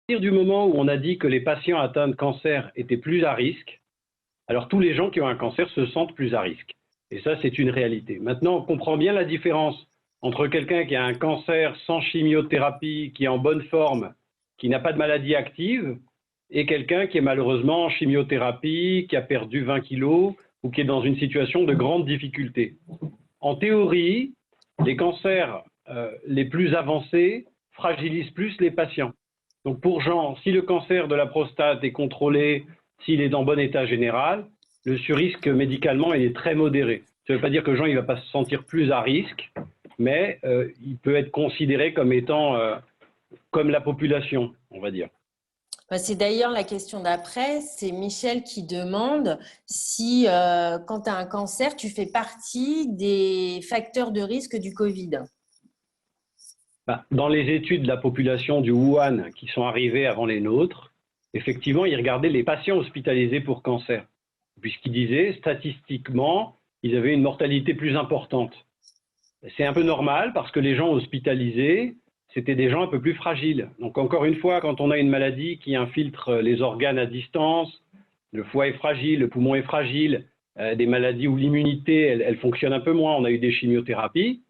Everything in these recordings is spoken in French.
partir du moment où on a dit que les patients atteints de cancer étaient plus à risque, alors tous les gens qui ont un cancer se sentent plus à risque. Et ça, c'est une réalité. Maintenant, on comprend bien la différence entre quelqu'un qui a un cancer sans chimiothérapie, qui est en bonne forme, qui n'a pas de maladie active, et quelqu'un qui est malheureusement en chimiothérapie, qui a perdu 20 kilos ou qui est dans une situation de grande difficulté. En théorie, les cancers les plus avancés fragilisent plus les patients. Donc pour Jean, si le cancer de la prostate est contrôlé, s'il est en bon état général, le surrisque médicalement il est très modéré. Ça ne veut pas dire que Jean ne va pas se sentir plus à risque, mais il peut être considéré comme étant comme la population, on va dire. C'est d'ailleurs la question d'après, c'est Michel qui demande si quand tu as un cancer, tu fais partie des facteurs de risque du Covid. Dans les études de la population du Wuhan qui sont arrivées avant les nôtres, effectivement, ils regardaient les patients hospitalisés pour cancer, puisqu'ils disaient statistiquement, ils avaient une mortalité plus importante. C'est un peu normal parce que les gens hospitalisés, c'était des gens un peu plus fragiles. Donc encore une fois, quand on a une maladie qui infiltre les organes à distance, le foie est fragile, le poumon est fragile, des maladies où l'immunité, elle fonctionne un peu moins, on a eu des chimiothérapies,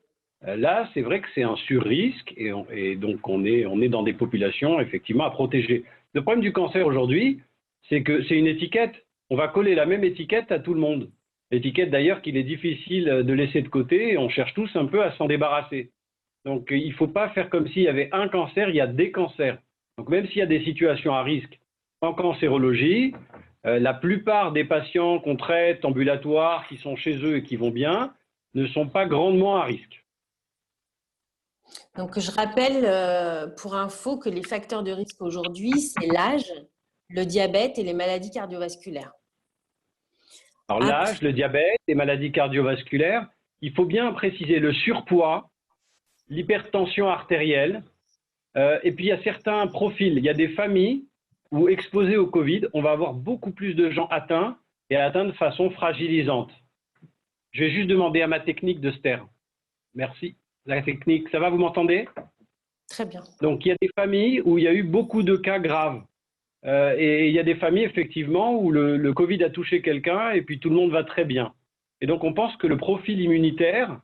là, c'est vrai que c'est un surrisque et donc on est dans des populations effectivement à protéger. Le problème du cancer aujourd'hui, c'est que c'est une étiquette. On va coller la même étiquette à tout le monde. L'étiquette d'ailleurs qu'il est difficile de laisser de côté et on cherche tous un peu à s'en débarrasser. Donc il ne faut pas faire comme s'il y avait un cancer, il y a des cancers. Donc même s'il y a des situations à risque en cancérologie, la plupart des patients qu'on traite ambulatoires, qui sont chez eux et qui vont bien, ne sont pas grandement à risque. Donc je rappelle pour info que les facteurs de risque aujourd'hui, c'est l'âge, le diabète et les maladies cardiovasculaires. Alors l'âge, le diabète, les maladies cardiovasculaires, il faut bien préciser le surpoids, l'hypertension artérielle, et puis il y a certains profils, il y a des familles où exposées au Covid, on va avoir beaucoup plus de gens atteints et atteints de façon fragilisante. Je vais juste demander à ma technique de se taire. Merci. La technique, ça va, vous m'entendez? Très bien. Donc il y a des familles où il y a eu beaucoup de cas graves. Et il y a des familles, effectivement, où le Covid a touché quelqu'un et puis tout le monde va très bien. Et donc, on pense que le profil immunitaire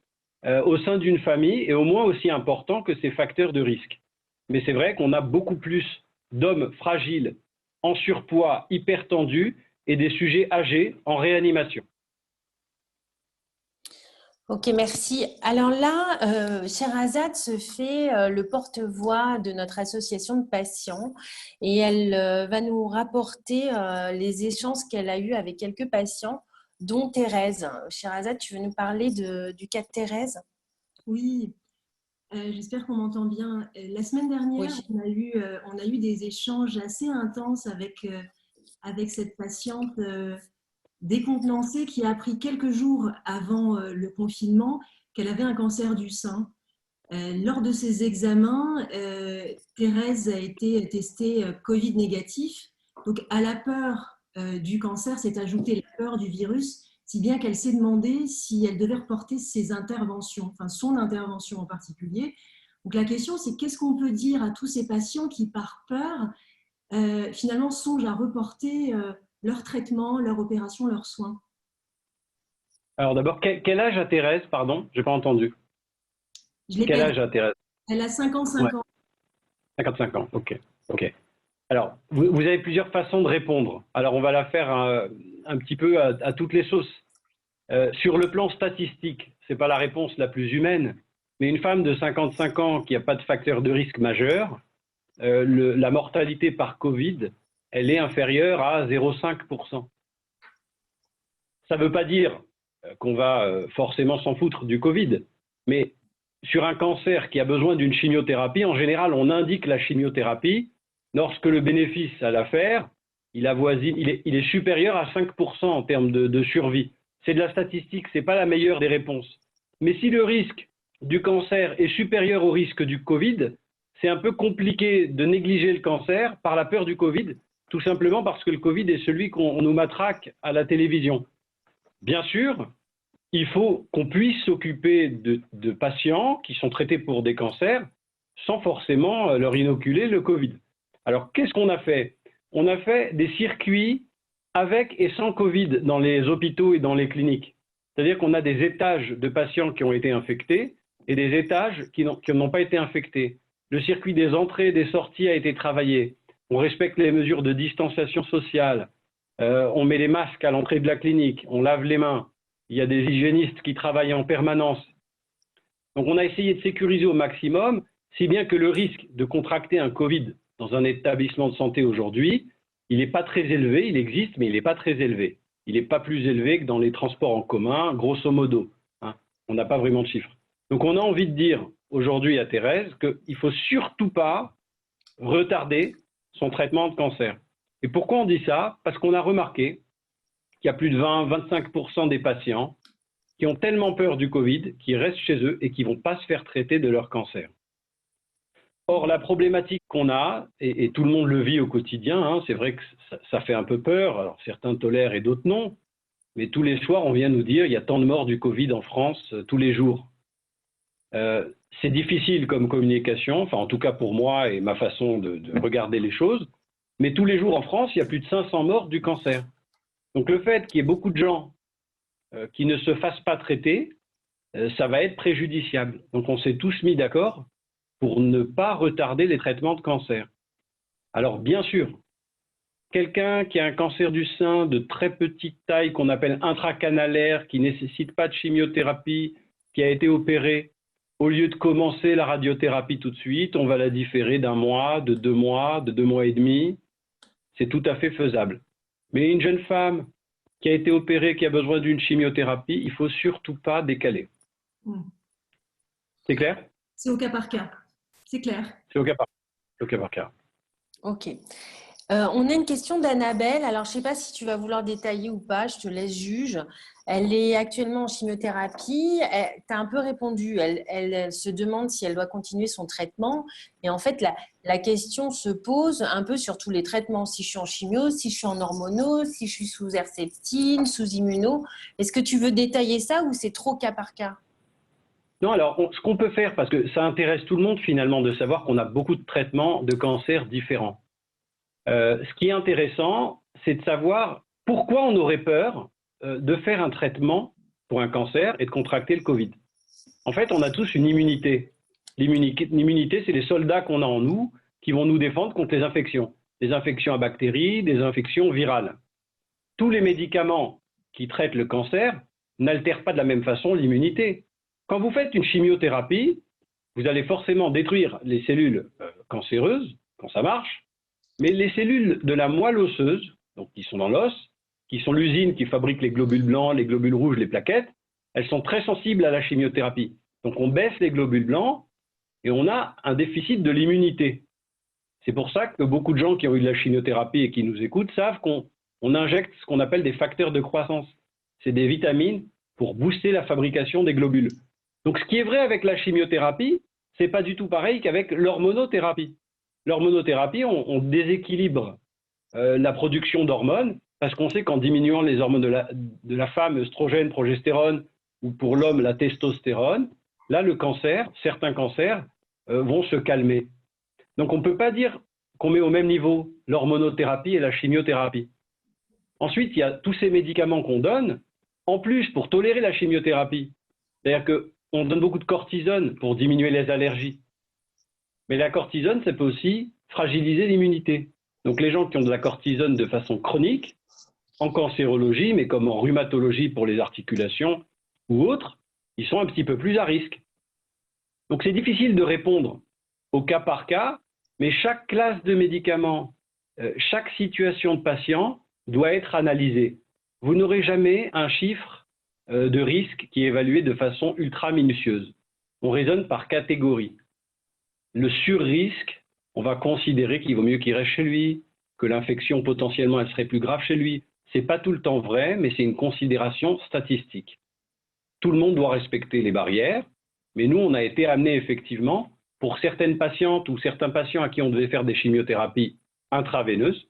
au sein d'une famille est au moins aussi important que ces facteurs de risque. Mais c'est vrai qu'on a beaucoup plus d'hommes fragiles, en surpoids, hypertendus et des sujets âgés en réanimation. Ok, merci. Alors là, Sherazade se fait le porte-voix de notre association de patients et elle va nous rapporter les échanges qu'elle a eus avec quelques patients, dont Thérèse. Sherazade, tu veux nous parler du cas de Thérèse? Oui, j'espère qu'on m'entend bien. La semaine dernière, oui. On a eu des échanges assez intenses avec cette patiente décontenancée qui a appris quelques jours avant le confinement qu'elle avait un cancer du sein. Lors de ses examens, Thérèse a été testée Covid négatif. Donc à la peur du cancer s'est ajoutée la peur du virus, si bien qu'elle s'est demandé si elle devait reporter ses interventions, enfin son intervention en particulier. Donc la question, c'est qu'est-ce qu'on peut dire à tous ces patients qui, par peur, finalement songent à reporter leur traitement, leur opération, leurs soins? Alors d'abord, quel âge a Thérèse? Pardon, je n'ai pas entendu. Quel âge a Thérèse? Elle a 55 ans. 55 ans, ok. Alors, vous avez plusieurs façons de répondre. Alors, on va la faire un petit peu à toutes les sauces. Sur le plan statistique, ce n'est pas la réponse la plus humaine, mais une femme de 55 ans qui n'a pas de facteur de risque majeur, la mortalité par Covid, elle est inférieure à 0,5%. Ça ne veut pas dire qu'on va forcément s'en foutre du Covid, mais sur un cancer qui a besoin d'une chimiothérapie, en général, on indique la chimiothérapie lorsque le bénéfice à la faire, il est supérieur à 5% en termes de survie. C'est de la statistique, ce n'est pas la meilleure des réponses. Mais si le risque du cancer est supérieur au risque du Covid, c'est un peu compliqué de négliger le cancer par la peur du Covid, tout simplement parce que le Covid est celui qu'on nous matraque à la télévision. Bien sûr, il faut qu'on puisse s'occuper de patients qui sont traités pour des cancers sans forcément leur inoculer le Covid. Alors, qu'est-ce qu'on a fait? On a fait des circuits avec et sans Covid dans les hôpitaux et dans les cliniques. C'est-à-dire qu'on a des étages de patients qui ont été infectés et des étages qui n'ont pas été infectés. Le circuit des entrées et des sorties a été travaillé. On respecte les mesures de distanciation sociale. On met les masques à l'entrée de la clinique. On lave les mains. Il y a des hygiénistes qui travaillent en permanence. Donc, on a essayé de sécuriser au maximum, si bien que le risque de contracter un Covid dans un établissement de santé aujourd'hui, il n'est pas très élevé. Il existe, mais il n'est pas très élevé. Il n'est pas plus élevé que dans les transports en commun, grosso modo. Hein. On n'a pas vraiment de chiffres. Donc, on a envie de dire aujourd'hui à Thérèse qu'il ne faut surtout pas retarder son traitement de cancer. Et pourquoi on dit ça? Parce qu'on a remarqué qu'il y a plus de 20-25% des patients qui ont tellement peur du Covid qu'ils restent chez eux et qui ne vont pas se faire traiter de leur cancer. Or, la problématique qu'on a, et tout le monde le vit au quotidien, hein, c'est vrai que ça fait un peu peur, alors certains tolèrent et d'autres non, mais tous les soirs, on vient nous dire qu'il y a tant de morts du Covid en France tous les jours. C'est difficile comme communication, enfin en tout cas pour moi et ma façon de regarder les choses, mais tous les jours en France, il y a plus de 500 morts du cancer. Donc le fait qu'il y ait beaucoup de gens qui ne se fassent pas traiter, ça va être préjudiciable. Donc on s'est tous mis d'accord pour ne pas retarder les traitements de cancer. Alors bien sûr, quelqu'un qui a un cancer du sein de très petite taille qu'on appelle intracanalaire, qui ne nécessite pas de chimiothérapie, qui a été opéré, au lieu de commencer la radiothérapie tout de suite, on va la différer d'1 mois, de 2 mois, de 2 mois et demi. C'est tout à fait faisable. Mais une jeune femme qui a été opérée, qui a besoin d'une chimiothérapie, il ne faut surtout pas décaler. C'est clair? C'est au cas par cas. C'est clair. C'est au cas par cas. Ok. On a une question d'Annabelle. Alors, je ne sais pas si tu vas vouloir détailler ou pas, je te laisse juge. Elle est actuellement en chimiothérapie. Tu as un peu répondu. Elle se demande si elle doit continuer son traitement. Et en fait, la question se pose un peu sur tous les traitements. Si je suis en chimio, si je suis en hormonaux, si je suis sous Herceptine, sous immuno. Est-ce que tu veux détailler ça ou c'est trop cas par cas? Non, alors, ce qu'on peut faire, parce que ça intéresse tout le monde finalement de savoir qu'on a beaucoup de traitements de cancer différents. Ce qui est intéressant, c'est de savoir pourquoi on aurait peur de faire un traitement pour un cancer et de contracter le Covid. En fait, on a tous une immunité. L'immunité, c'est les soldats qu'on a en nous qui vont nous défendre contre les infections. Des infections à bactéries, des infections virales. Tous les médicaments qui traitent le cancer n'altèrent pas de la même façon l'immunité. Quand vous faites une chimiothérapie, vous allez forcément détruire les cellules cancéreuses, quand ça marche, mais les cellules de la moelle osseuse, donc qui sont dans l'os, qui sont l'usine qui fabrique les globules blancs, les globules rouges, les plaquettes, elles sont très sensibles à la chimiothérapie. Donc on baisse les globules blancs et on a un déficit de l'immunité. C'est pour ça que beaucoup de gens qui ont eu de la chimiothérapie et qui nous écoutent savent qu'on injecte ce qu'on appelle des facteurs de croissance. C'est des vitamines pour booster la fabrication des globules. Donc ce qui est vrai avec la chimiothérapie, ce n'est pas du tout pareil qu'avec l'hormonothérapie. L'hormonothérapie, on déséquilibre la production d'hormones parce qu'on sait qu'en diminuant les hormones de la femme, œstrogène, progestérone, ou pour l'homme, la testostérone, là, le cancer, certains cancers vont se calmer. Donc on ne peut pas dire qu'on met au même niveau l'hormonothérapie et la chimiothérapie. Ensuite, il y a tous ces médicaments qu'on donne, en plus pour tolérer la chimiothérapie. C'est-à-dire qu'on donne beaucoup de cortisone pour diminuer les allergies. Mais la cortisone, ça peut aussi fragiliser l'immunité. Donc les gens qui ont de la cortisone de façon chronique, en cancérologie, mais comme en rhumatologie pour les articulations ou autres, ils sont un petit peu plus à risque. Donc c'est difficile de répondre au cas par cas, mais chaque classe de médicaments, chaque situation de patient doit être analysée. Vous n'aurez jamais un chiffre de risque qui est évalué de façon ultra minutieuse. On raisonne par catégorie. Le sur-risque, on va considérer qu'il vaut mieux qu'il reste chez lui, que l'infection potentiellement elle serait plus grave chez lui. Ce n'est pas tout le temps vrai, mais c'est une considération statistique. Tout le monde doit respecter les barrières, mais nous, on a été amenés effectivement, pour certaines patientes ou certains patients à qui on devait faire des chimiothérapies intraveineuses,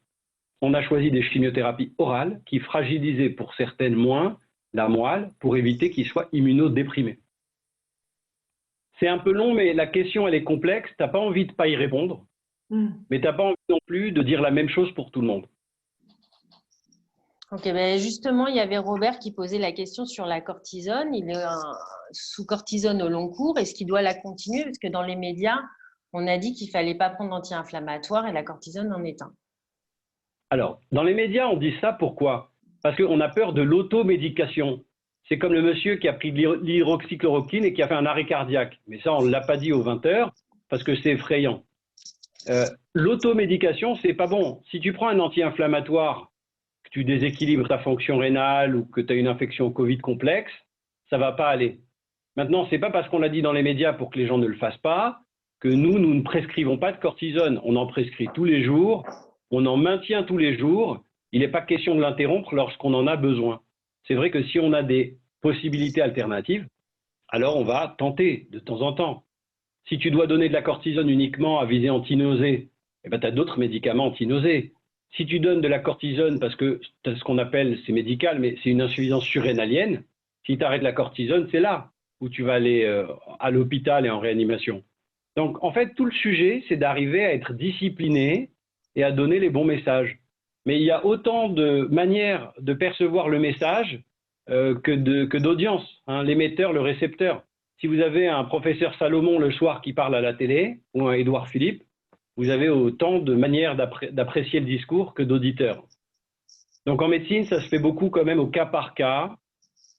on a choisi des chimiothérapies orales qui fragilisaient pour certaines moins la moelle pour éviter qu'ils soient immunodéprimés. C'est un peu long, mais la question elle est complexe, tu n'as pas envie de ne pas y répondre. Mais tu n'as pas envie non plus de dire la même chose pour tout le monde. Ok, ben justement, il y avait Robert qui posait la question sur la cortisone. Il est sous cortisone au long cours. Est-ce qu'il doit la continuer? Parce que dans les médias, on a dit qu'il ne fallait pas prendre d'anti-inflammatoire et la cortisone en est un. Alors, dans les médias, on dit ça pourquoi? Parce qu'on a peur de l'automédication. C'est comme le monsieur qui a pris de l'hydroxychloroquine et qui a fait un arrêt cardiaque. Mais ça, on ne l'a pas dit aux 20 heures parce que c'est effrayant. L'automédication, c'est pas bon. Si tu prends un anti-inflammatoire, que tu déséquilibres ta fonction rénale ou que tu as une infection Covid complexe, ça ne va pas aller. Maintenant, ce n'est pas parce qu'on l'a dit dans les médias pour que les gens ne le fassent pas que nous ne prescrivons pas de cortisone. On en prescrit tous les jours, on en maintient tous les jours. Il n'est pas question de l'interrompre lorsqu'on en a besoin. C'est vrai que si on a des possibilités alternatives, alors on va tenter de temps en temps. Si tu dois donner de la cortisone uniquement à visée antinausée, eh ben, tu as d'autres médicaments antinausées. Si tu donnes de la cortisone parce que tu as ce qu'on appelle, c'est médical, mais c'est une insuffisance surrénalienne, si tu arrêtes la cortisone, c'est là où tu vas aller à l'hôpital et en réanimation. Donc, en fait, tout le sujet, c'est d'arriver à être discipliné et à donner les bons messages. Mais il y a autant de manières de percevoir le message que d'audience, hein, l'émetteur, le récepteur. Si vous avez un professeur Salomon le soir qui parle à la télé, ou un Édouard Philippe, vous avez autant de manières d'apprécier le discours que d'auditeurs. Donc en médecine, ça se fait beaucoup quand même au cas par cas,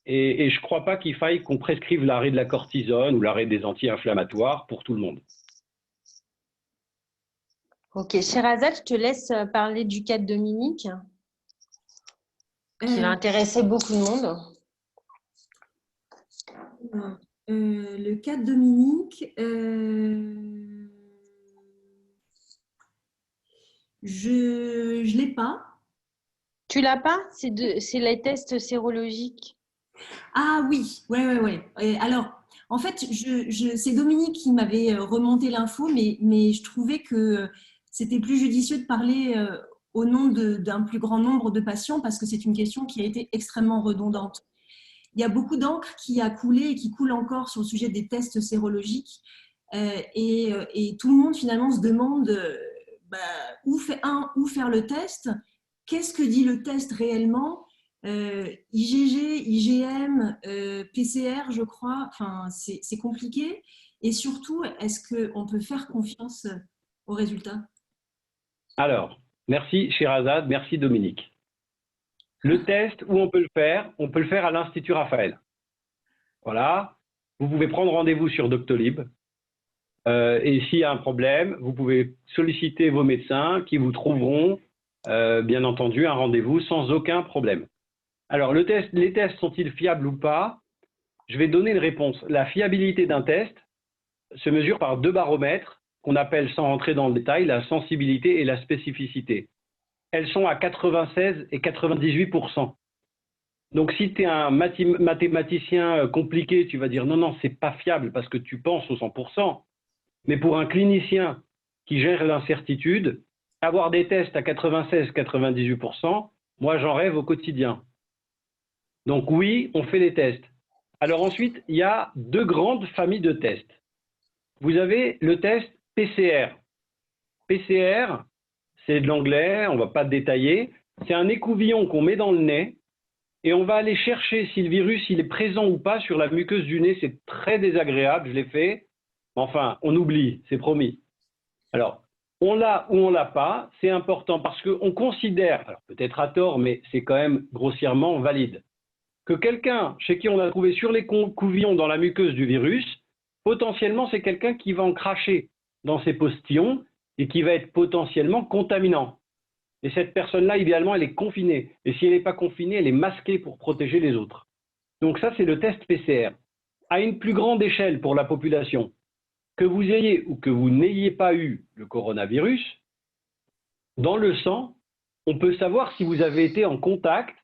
et je ne crois pas qu'il faille qu'on prescrive l'arrêt de la cortisone ou l'arrêt des anti-inflammatoires pour tout le monde. Ok, Sherazade, je te laisse parler du cas de Dominique, qui va intéresser beaucoup de monde. Le cas de Dominique, je ne l'ai pas. Tu l'as pas? C'est les tests sérologiques. Ah oui, ouais. Alors, en fait, c'est Dominique qui m'avait remonté l'info, mais je trouvais que c'était plus judicieux de parler au nom d'un plus grand nombre de patients parce que c'est une question qui a été extrêmement redondante. Il y a beaucoup d'encre qui a coulé et qui coule encore sur le sujet des tests sérologiques et tout le monde finalement se demande où faire le test, qu'est-ce que dit le test réellement, IgG, IgM, PCR je crois, enfin, c'est compliqué et surtout est-ce qu'on peut faire confiance aux résultats? Alors, merci Sherazade, merci Dominique. Le test, où on peut le faire à l'Institut Raphaël. Voilà, vous pouvez prendre rendez-vous sur Doctolib. Et s'il y a un problème, vous pouvez solliciter vos médecins qui vous trouveront, bien entendu, un rendez-vous sans aucun problème. Alors, les tests sont-ils fiables ou pas? Je vais donner une réponse. La fiabilité d'un test se mesure par deux baromètres qu'on appelle, sans rentrer dans le détail, la sensibilité et la spécificité. Elles sont à 96 et 98%. Donc, si tu es un mathématicien compliqué, tu vas dire non, c'est pas fiable parce que tu penses au 100%. Mais pour un clinicien qui gère l'incertitude, avoir des tests à 96-98%, moi, j'en rêve au quotidien. Donc, oui, on fait des tests. Alors ensuite, il y a deux grandes familles de tests. Vous avez le test PCR. PCR, c'est de l'anglais, on ne va pas détailler. C'est un écouvillon qu'on met dans le nez et on va aller chercher si le virus il est présent ou pas sur la muqueuse du nez. C'est très désagréable, je l'ai fait. Enfin, on oublie, c'est promis. Alors, on l'a ou on ne l'a pas, c'est important parce qu'on considère, alors peut-être à tort, mais c'est quand même grossièrement valide, que quelqu'un chez qui on a trouvé sur les couvillons dans la muqueuse du virus, potentiellement c'est quelqu'un qui va en cracher dans ses postillons et qui va être potentiellement contaminant. Et cette personne-là, idéalement, elle est confinée. Et si elle n'est pas confinée, elle est masquée pour protéger les autres. Donc ça, c'est le test PCR. À une plus grande échelle pour la population, que vous ayez ou que vous n'ayez pas eu le coronavirus, dans le sang, on peut savoir si vous avez été en contact,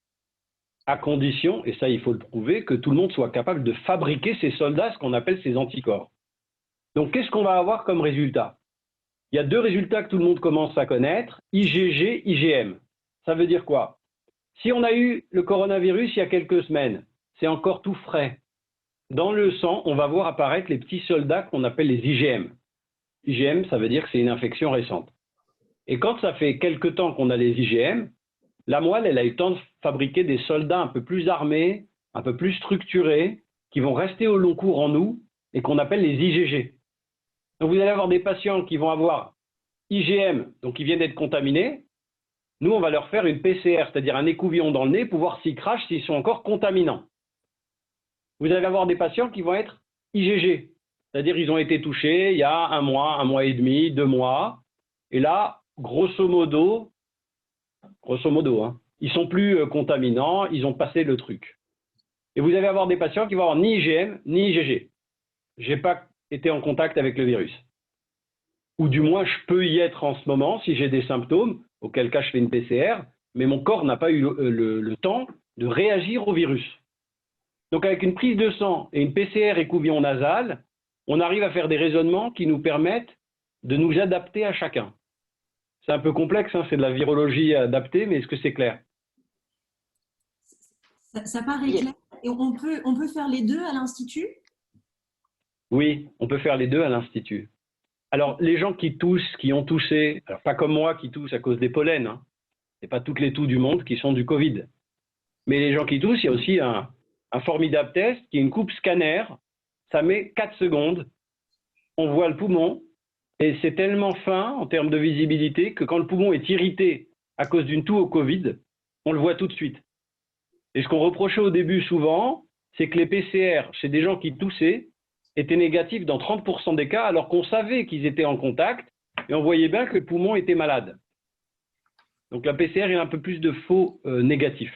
à condition, et ça il faut le prouver, que tout le monde soit capable de fabriquer ces soldats, ce qu'on appelle ces anticorps. Donc qu'est-ce qu'on va avoir comme résultat? Il y a deux résultats que tout le monde commence à connaître, IgG, IgM. Ça veut dire quoi? Si on a eu le coronavirus il y a quelques semaines, c'est encore tout frais. Dans le sang, on va voir apparaître les petits soldats qu'on appelle les IgM. IgM, ça veut dire que c'est une infection récente. Et quand ça fait quelque temps qu'on a les IgM, la moelle, elle a eu le temps de fabriquer des soldats un peu plus armés, un peu plus structurés, qui vont rester au long cours en nous et qu'on appelle les IgG. Donc vous allez avoir des patients qui vont avoir IgM, donc ils viennent d'être contaminés. Nous, on va leur faire une PCR, c'est-à-dire un écouvillon dans le nez pour voir s'ils crachent, s'ils sont encore contaminants. Vous allez avoir des patients qui vont être IgG, c'est-à-dire ils ont été touchés il y a un mois et demi, 2 mois. Et là, grosso modo, hein, ils sont plus contaminants, ils ont passé le truc. Et vous allez avoir des patients qui vont avoir ni IgM ni IgG. Je n'ai pas été en contact avec le virus. Ou du moins, je peux y être en ce moment si j'ai des symptômes, auquel cas je fais une PCR, mais mon corps n'a pas eu le temps de réagir au virus. Donc avec une prise de sang et une PCR écouvillon nasal, on arrive à faire des raisonnements qui nous permettent de nous adapter à chacun. C'est un peu complexe, hein, c'est de la virologie adaptée, mais est-ce que c'est clair? Ça paraît clair. Et on peut faire les deux à l'Institut? Oui, on peut faire les deux à l'Institut. Alors, les gens qui toussent, qui ont toussé, alors pas comme moi qui tousse à cause des pollens, hein, ce n'est pas toutes les toux du monde qui sont du Covid. Mais les gens qui toussent, il y a aussi un formidable test qui est une coupe scanner. Ça met 4 secondes, on voit le poumon, et c'est tellement fin en termes de visibilité que quand le poumon est irrité à cause d'une toux au Covid, on le voit tout de suite. Et ce qu'on reprochait au début souvent, c'est que les PCR chez des gens qui toussaient étaient négatifs dans 30% des cas, alors qu'on savait qu'ils étaient en contact, et on voyait bien que le poumon était malade. Donc la PCR, il y a un peu plus de faux négatifs.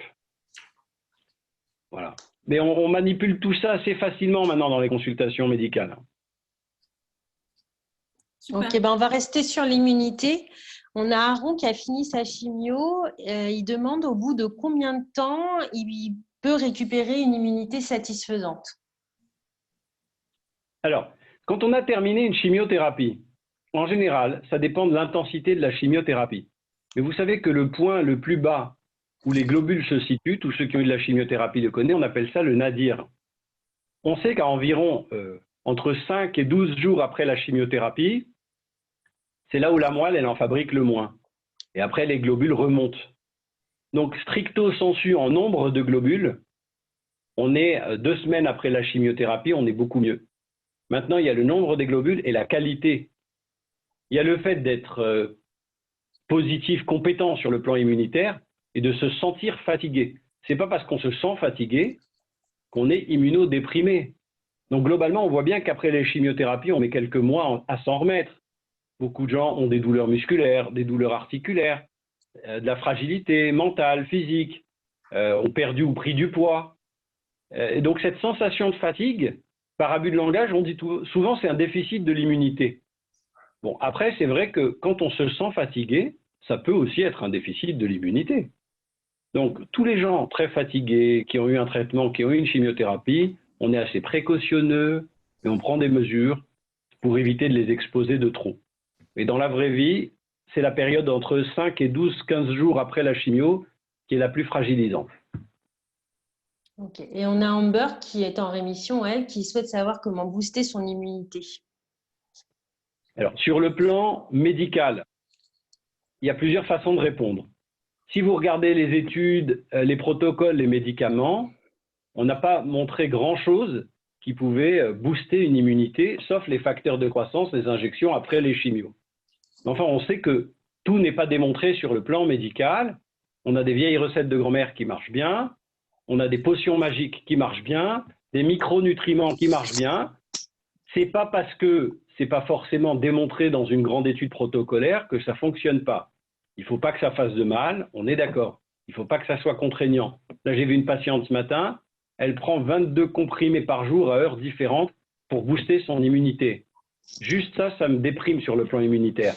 Voilà. Mais on manipule tout ça assez facilement maintenant dans les consultations médicales. Super. Ok, ben on va rester sur l'immunité. On a Aaron qui a fini sa chimio. Il demande au bout de combien de temps il peut récupérer une immunité satisfaisante. Alors, quand on a terminé une chimiothérapie, en général, ça dépend de l'intensité de la chimiothérapie. Mais vous savez que le point le plus bas où les globules se situent, tous ceux qui ont eu de la chimiothérapie le connaissent, on appelle ça le nadir. On sait qu'à environ entre 5 et 12 jours après la chimiothérapie, c'est là où la moelle, elle en fabrique le moins. Et après, les globules remontent. Donc, stricto sensu en nombre de globules, on est 2 semaines après la chimiothérapie, on est beaucoup mieux. Maintenant, il y a le nombre des globules et la qualité. Il y a le fait d'être positif, compétent sur le plan immunitaire et de se sentir fatigué. Ce n'est pas parce qu'on se sent fatigué qu'on est immunodéprimé. Donc, globalement, on voit bien qu'après les chimiothérapies, on met quelques mois à s'en remettre. Beaucoup de gens ont des douleurs musculaires, des douleurs articulaires, de la fragilité mentale, physique, ont perdu ou pris du poids. Et donc, cette sensation de fatigue, par abus de langage, on dit souvent c'est un déficit de l'immunité. Bon, après, c'est vrai que quand on se sent fatigué, ça peut aussi être un déficit de l'immunité. Donc, tous les gens très fatigués, qui ont eu un traitement, qui ont eu une chimiothérapie, on est assez précautionneux et on prend des mesures pour éviter de les exposer de trop. Mais dans la vraie vie, c'est la période entre 5 et 12, 15 jours après la chimio qui est la plus fragilisante. Okay. Et on a Amber qui est en rémission, elle, qui souhaite savoir comment booster son immunité. Alors, sur le plan médical, il y a plusieurs façons de répondre. Si vous regardez les études, les protocoles, les médicaments, on n'a pas montré grand-chose qui pouvait booster une immunité, sauf les facteurs de croissance, les injections après les chimios. Enfin, on sait que tout n'est pas démontré sur le plan médical. On a des vieilles recettes de grand-mère qui marchent bien. On a des potions magiques qui marchent bien, des micronutriments qui marchent bien. Ce n'est pas parce que ce n'est pas forcément démontré dans une grande étude protocolaire que ça ne fonctionne pas. Il ne faut pas que ça fasse de mal, on est d'accord. Il ne faut pas que ça soit contraignant. Là, j'ai vu une patiente ce matin, elle prend 22 comprimés par jour à heures différentes pour booster son immunité. Juste ça, ça me déprime sur le plan immunitaire.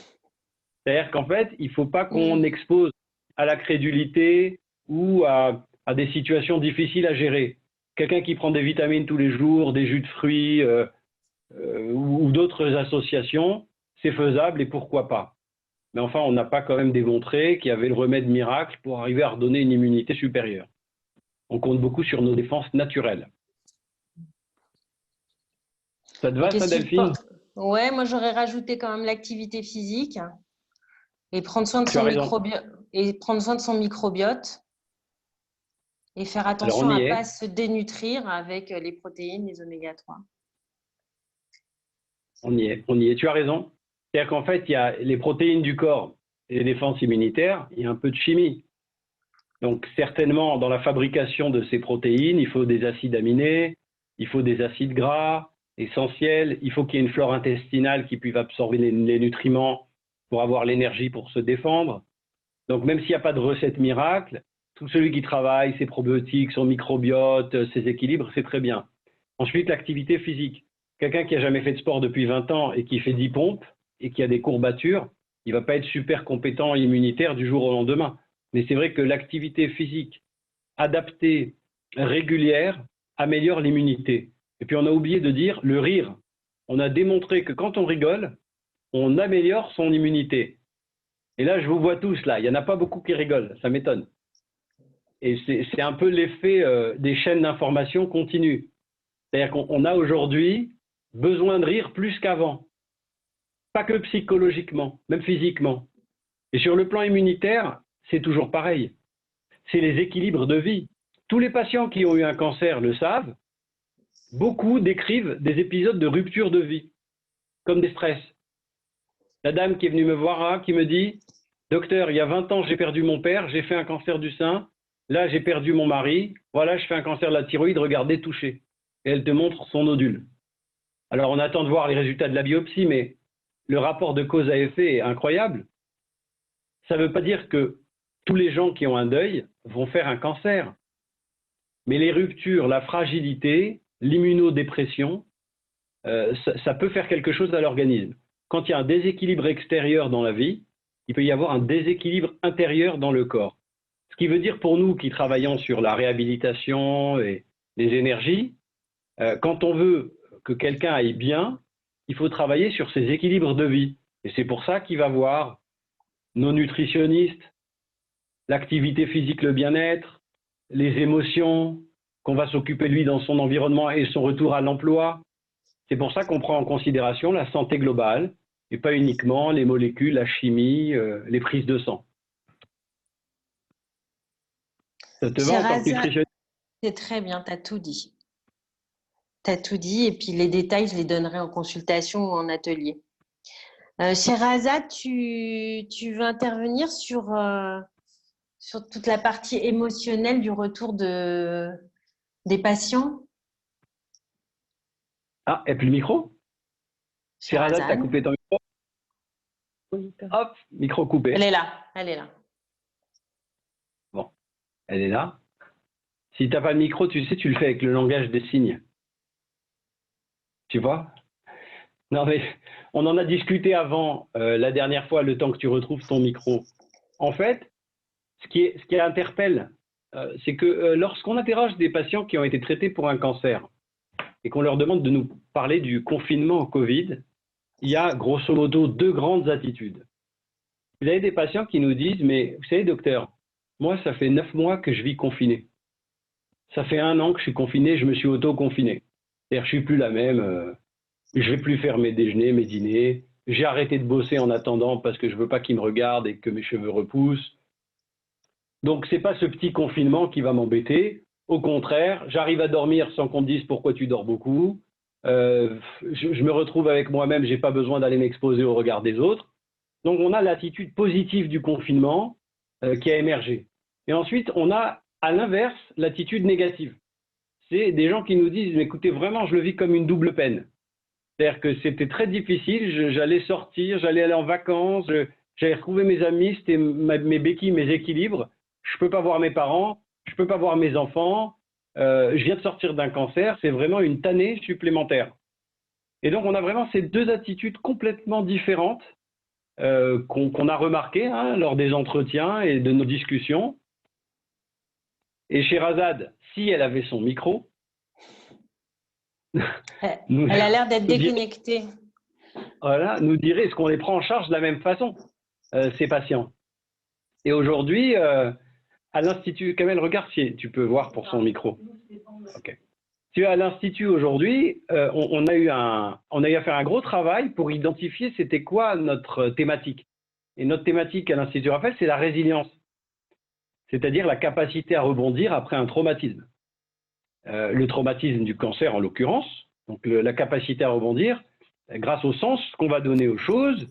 C'est-à-dire qu'en fait, il ne faut pas qu'on expose à la crédulité ou à des situations difficiles à gérer. Quelqu'un qui prend des vitamines tous les jours, des jus de fruits ou d'autres associations, c'est faisable et pourquoi pas. Mais enfin, on n'a pas quand même démontré qu'il y avait le remède miracle pour arriver à redonner une immunité supérieure. On compte beaucoup sur nos défenses naturelles. Ça te va, ça, Delphine? Ouais, moi j'aurais rajouté quand même l'activité physique. Et prendre soin de son microbiote et faire attention à ne pas se dénutrir avec les protéines, les oméga 3. On y est. Tu as raison. C'est-à-dire qu'en fait, il y a les protéines du corps et les défenses immunitaires, il y a un peu de chimie. Donc, certainement, dans la fabrication de ces protéines, il faut des acides aminés, il faut des acides gras essentiels, il faut qu'il y ait une flore intestinale qui puisse absorber les nutriments pour avoir l'énergie pour se défendre. Donc, même s'il n'y a pas de recette miracle, tout celui qui travaille, ses probiotiques, son microbiote, ses équilibres, c'est très bien. Ensuite, l'activité physique. Quelqu'un qui n'a jamais fait de sport depuis 20 ans et qui fait 10 pompes et qui a des courbatures, il ne va pas être super compétent immunitaire du jour au lendemain. Mais c'est vrai que l'activité physique adaptée, régulière, améliore l'immunité. Et puis on a oublié de dire le rire. On a démontré que quand on rigole, on améliore son immunité. Et là, je vous vois tous là, il n'y en a pas beaucoup qui rigolent, ça m'étonne. Et c'est un peu l'effet des chaînes d'information continues. C'est-à-dire qu'on a aujourd'hui besoin de rire plus qu'avant. Pas que psychologiquement, même physiquement. Et sur le plan immunitaire, c'est toujours pareil. C'est les équilibres de vie. Tous les patients qui ont eu un cancer le savent. Beaucoup décrivent des épisodes de rupture de vie, comme des stress. La dame qui est venue me voir, qui me dit « Docteur, il y a 20 ans, j'ai perdu mon père, j'ai fait un cancer du sein. Là, j'ai perdu mon mari. Voilà, je fais un cancer de la thyroïde, regardez, touchez. » Et elle te montre son nodule. Alors, on attend de voir les résultats de la biopsie, mais le rapport de cause à effet est incroyable. Ça ne veut pas dire que tous les gens qui ont un deuil vont faire un cancer. Mais les ruptures, la fragilité, l'immunodépression, ça peut faire quelque chose à l'organisme. Quand il y a un déséquilibre extérieur dans la vie, il peut y avoir un déséquilibre intérieur dans le corps. Ce qui veut dire pour nous qui travaillons sur la réhabilitation et les énergies, quand on veut que quelqu'un aille bien, il faut travailler sur ses équilibres de vie. Et c'est pour ça qu'il va voir nos nutritionnistes, l'activité physique, le bien-être, les émotions, qu'on va s'occuper de lui dans son environnement et son retour à l'emploi. C'est pour ça qu'on prend en considération la santé globale et pas uniquement les molécules, la chimie, les prises de sang. Ça te va en tant que nutritionniste? C'est très bien, tu as tout dit. Tu as tout dit et puis les détails, je les donnerai en consultation ou en atelier. Sherazade, tu veux intervenir sur toute la partie émotionnelle du retour des patients? Ah, et puis le micro? Sherazade, tu as coupé ton micro? Hop, micro coupé. Elle est là, elle est là. Bon, elle est là. Si tu n'as pas de micro, tu sais, tu le fais avec le langage des signes. Tu vois? Non, mais on en a discuté avant, la dernière fois, le temps que tu retrouves ton micro. En fait, ce qui interpelle, c'est que lorsqu'on interroge des patients qui ont été traités pour un cancer et qu'on leur demande de nous parler du confinement au Covid, il y a grosso modo 2 grandes attitudes. Vous avez des patients qui nous disent « Mais vous savez, docteur, moi, ça fait 9 mois que je vis confiné. Ça fait 1 an que je suis confiné, je me suis auto-confiné. C'est-à-dire, je ne suis plus la même, je ne vais plus faire mes déjeuners, mes dîners. J'ai arrêté de bosser en attendant parce que je ne veux pas qu'ils me regardent et que mes cheveux repoussent. Donc, ce n'est pas ce petit confinement qui va m'embêter. Au contraire, j'arrive à dormir sans qu'on me dise pourquoi tu dors beaucoup. Je me retrouve avec moi-même, je n'ai pas besoin d'aller m'exposer au regard des autres. » Donc, on a l'attitude positive du confinement qui a émergé. Et ensuite, on a à l'inverse l'attitude négative. C'est des gens qui nous disent « Écoutez, vraiment, je le vis comme une double peine. » C'est-à-dire que c'était très difficile, j'allais sortir, j'allais aller en vacances, j'allais retrouver mes amis, c'était mes béquilles, mes équilibres. Je ne peux pas voir mes parents, je ne peux pas voir mes enfants, je viens de sortir d'un cancer, c'est vraiment une tannée supplémentaire. Et donc, on a vraiment ces 2 attitudes complètement différentes qu'on a remarquées lors des entretiens et de nos discussions. Et Sherazade, si elle avait son micro, elle a l'air d'être déconnectée. Voilà, nous dirait est-ce qu'on les prend en charge de la même façon, ces patients. Et aujourd'hui, à l'Institut, Kamel, regarde si tu peux voir pour son micro. Okay. Tu es à l'Institut aujourd'hui, on a eu à faire un gros travail pour identifier c'était quoi notre thématique. Et notre thématique à l'Institut Raphaël, c'est la résilience, c'est-à-dire la capacité à rebondir après un traumatisme. Le traumatisme du cancer en l'occurrence, donc la capacité à rebondir grâce au sens qu'on va donner aux choses,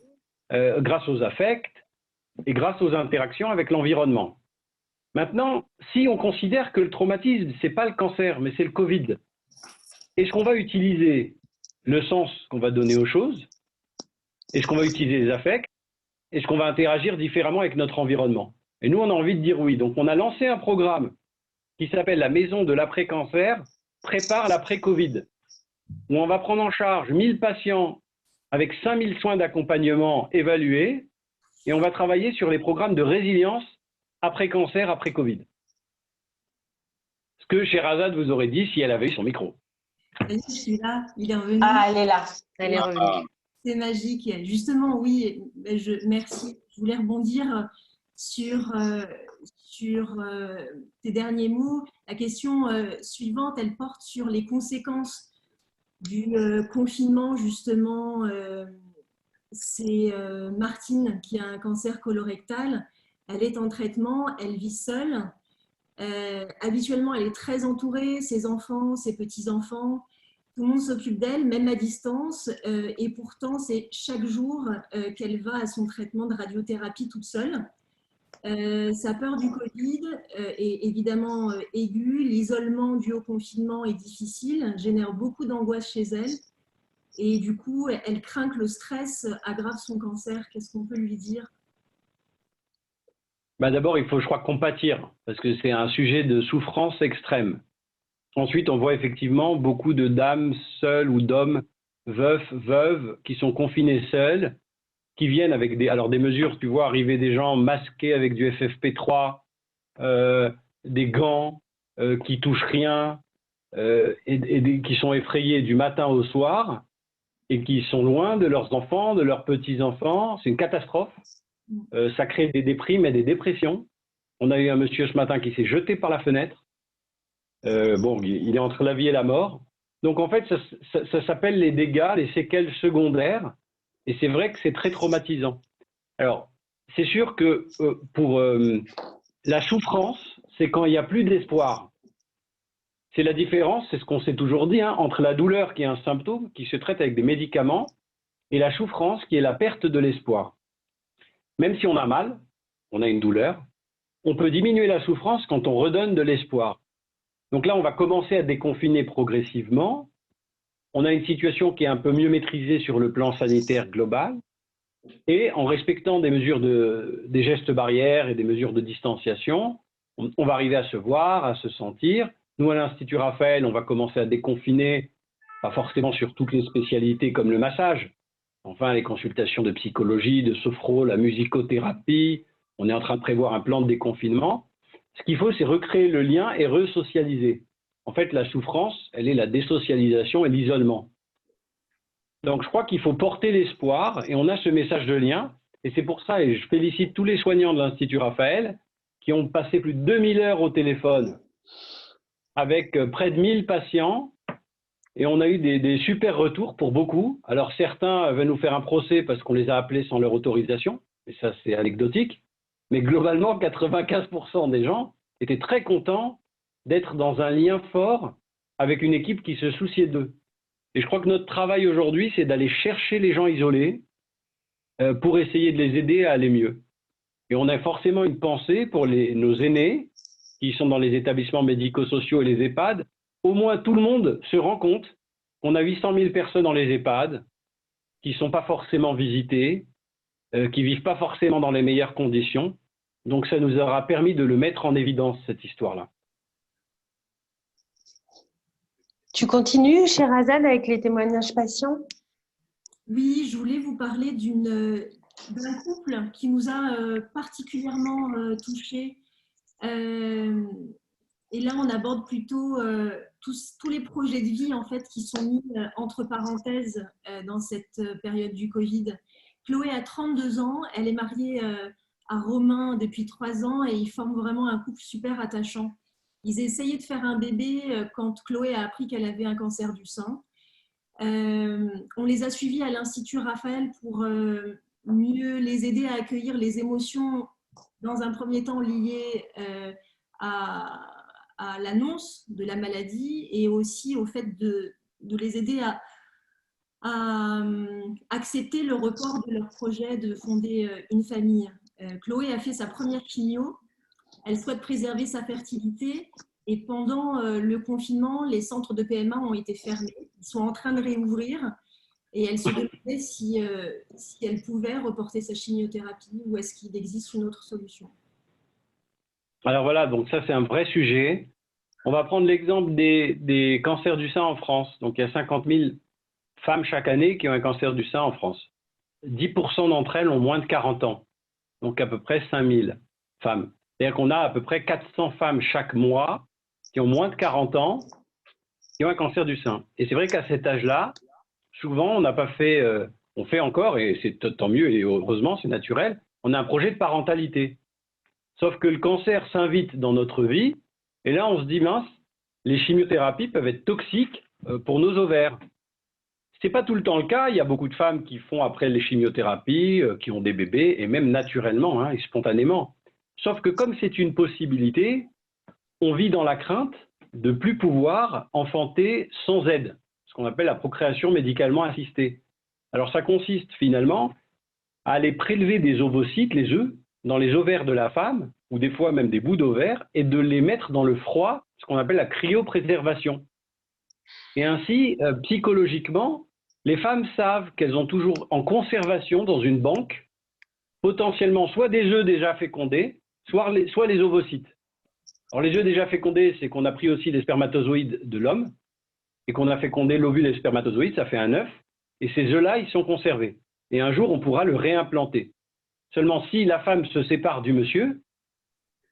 grâce aux affects et grâce aux interactions avec l'environnement. Maintenant, si on considère que le traumatisme, ce n'est pas le cancer, mais c'est le Covid, est-ce qu'on va utiliser le sens qu'on va donner aux choses? Est-ce qu'on va utiliser les affects? Est-ce qu'on va interagir différemment avec notre environnement? Et nous, on a envie de dire oui. Donc, on a lancé un programme qui s'appelle la Maison de l'après-cancer, prépare l'après-Covid, où on va prendre en charge 1000 patients avec 5000 soins d'accompagnement évalués, et on va travailler sur les programmes de résilience après-cancer, après-Covid. Ce que Sherazade vous aurait dit si elle avait eu son micro. Je suis là, il est revenu. Ah, elle est là, elle est revenue. C'est magique. Justement, oui, merci. Je voulais rebondir sur tes derniers mots. La question suivante, elle porte sur les conséquences du confinement, justement. C'est Martine qui a un cancer colorectal. Elle est en traitement, elle vit seule. Habituellement, elle est très entourée, ses enfants, ses petits-enfants. Tout le monde s'occupe d'elle, même à distance, et pourtant, c'est chaque jour qu'elle va à son traitement de radiothérapie toute seule. Sa peur du Covid est évidemment aiguë, l'isolement dû au confinement est difficile, génère beaucoup d'angoisse chez elle, et du coup, elle craint que le stress aggrave son cancer. Qu'est-ce qu'on peut lui dire? D'abord, il faut, je crois, compatir, parce que c'est un sujet de souffrance extrême. Ensuite, on voit effectivement beaucoup de dames seules ou d'hommes veufs, veuves, qui sont confinés seuls, qui viennent avec des mesures, tu vois, arriver des gens masqués avec du FFP3, des gants qui touchent rien, qui sont effrayés du matin au soir, et qui sont loin de leurs enfants, de leurs petits-enfants. C'est une catastrophe. Ça crée des déprimes et des dépressions. On a eu un monsieur ce matin qui s'est jeté par la fenêtre. Il est entre la vie et la mort. Donc, en fait, ça s'appelle les dégâts, les séquelles secondaires. Et c'est vrai que c'est très traumatisant. Alors, c'est sûr que pour la souffrance, c'est quand il n'y a plus d'espoir. C'est la différence, c'est ce qu'on s'est toujours dit, entre la douleur qui est un symptôme, qui se traite avec des médicaments, et la souffrance qui est la perte de l'espoir. Même si on a mal, on a une douleur, on peut diminuer la souffrance quand on redonne de l'espoir. Donc là, on va commencer à déconfiner progressivement. On a une situation qui est un peu mieux maîtrisée sur le plan sanitaire global, et en respectant des mesures des gestes barrières et des mesures de distanciation, on va arriver à se voir, à se sentir. Nous, à l'Institut Raphaël, on va commencer à déconfiner, pas forcément sur toutes les spécialités comme le massage, enfin les consultations de psychologie, de sophro, la musicothérapie. On est en train de prévoir un plan de déconfinement. Ce qu'il faut, c'est recréer le lien et resocialiser. En fait, la souffrance, elle est la désocialisation et l'isolement. Donc, je crois qu'il faut porter l'espoir, et on a ce message de lien. Et c'est pour ça, et je félicite tous les soignants de l'Institut Raphaël, qui ont passé plus de 2000 heures au téléphone avec près de 1000 patients, et on a eu des super retours pour beaucoup. Alors, certains veulent nous faire un procès parce qu'on les a appelés sans leur autorisation, et ça, c'est anecdotique. Mais globalement, 95% des gens étaient très contents d'être dans un lien fort avec une équipe qui se souciait d'eux. Et je crois que notre travail aujourd'hui, c'est d'aller chercher les gens isolés pour essayer de les aider à aller mieux. Et on a forcément une pensée pour nos aînés qui sont dans les établissements médico-sociaux et les EHPAD. Au moins, tout le monde se rend compte qu'on a 800 000 personnes dans les EHPAD qui ne sont pas forcément visitées, qui ne vivent pas forcément dans les meilleures conditions. Donc, ça nous aura permis de le mettre en évidence, cette histoire-là. Tu continues, Sherazade, avec les témoignages patients? Oui, je voulais vous parler d'un couple qui nous a particulièrement touchés. Et là, on aborde plutôt tous les projets de vie en fait, qui sont mis entre parenthèses dans cette période du Covid. Chloé a 32 ans, elle est mariée à Romain depuis 3 ans et ils forment vraiment un couple super attachant. Ils essayaient de faire un bébé quand Chloé a appris qu'elle avait un cancer du sein. On les a suivis à l'Institut Raphaël pour mieux les aider à accueillir les émotions, dans un premier temps liées à l'annonce de la maladie et aussi au fait de les aider à accepter le report de leur projet de fonder une famille. Chloé a fait sa première chimio, elle souhaite préserver sa fertilité et pendant le confinement, les centres de PMA ont été fermés, ils sont en train de réouvrir et elle se demandait si elle pouvait reporter sa chimiothérapie ou est-ce qu'il existe une autre solution. Alors voilà, donc ça c'est un vrai sujet. On va prendre l'exemple des cancers du sein en France. Donc il y a 50 000 femmes chaque année qui ont un cancer du sein en France. 10% d'entre elles ont moins de 40 ans, donc à peu près 5 000 femmes. C'est-à-dire qu'on a à peu près 400 femmes chaque mois qui ont moins de 40 ans, qui ont un cancer du sein. Et c'est vrai qu'à cet âge-là, souvent on n'a pas fait, on fait encore, et c'est tant mieux et heureusement c'est naturel, on a un projet de parentalité. Sauf que le cancer s'invite dans notre vie, et là on se dit mince, les chimiothérapies peuvent être toxiques pour nos ovaires. Ce n'est pas tout le temps le cas, il y a beaucoup de femmes qui font après les chimiothérapies, qui ont des bébés, et même naturellement et spontanément. Sauf que comme c'est une possibilité, on vit dans la crainte de ne plus pouvoir enfanter sans aide, ce qu'on appelle la procréation médicalement assistée. Alors ça consiste finalement à aller prélever des ovocytes, les œufs, dans les ovaires de la femme, ou des fois même des bouts d'ovaires, et de les mettre dans le froid, ce qu'on appelle la cryopréservation. Et ainsi, psychologiquement, les femmes savent qu'elles ont toujours en conservation dans une banque, potentiellement soit des œufs déjà fécondés, soit les ovocytes. Alors les œufs déjà fécondés, c'est qu'on a pris aussi les spermatozoïdes de l'homme, et qu'on a fécondé l'ovule et le spermatozoïde, ça fait un œuf, et ces œufs-là, ils sont conservés. Et un jour, on pourra le réimplanter. Seulement, si la femme se sépare du monsieur,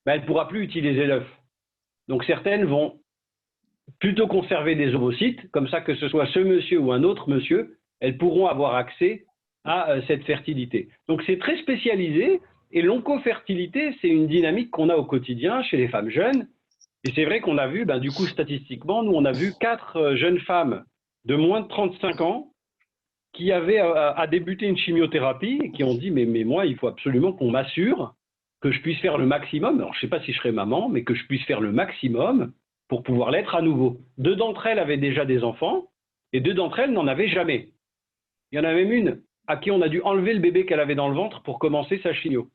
ben, elle ne pourra plus utiliser l'œuf. Donc certaines vont plutôt conserver des ovocytes, comme ça que ce soit ce monsieur ou un autre monsieur, elles pourront avoir accès à cette fertilité. Donc c'est très spécialisé, et l'oncofertilité, c'est une dynamique qu'on a au quotidien chez les femmes jeunes. Et c'est vrai qu'on a vu, du coup statistiquement, nous on a vu 4 jeunes femmes de moins de 35 ans qui avaient à débuter une chimiothérapie et qui ont dit mais moi il faut absolument qu'on m'assure que je puisse faire le maximum, alors je ne sais pas si je serai maman, mais que je puisse faire le maximum pour pouvoir l'être à nouveau. 2 d'entre elles avaient déjà des enfants, et 2 d'entre elles n'en avaient jamais. Il y en a même une à qui on a dû enlever le bébé qu'elle avait dans le ventre pour commencer sa chimio.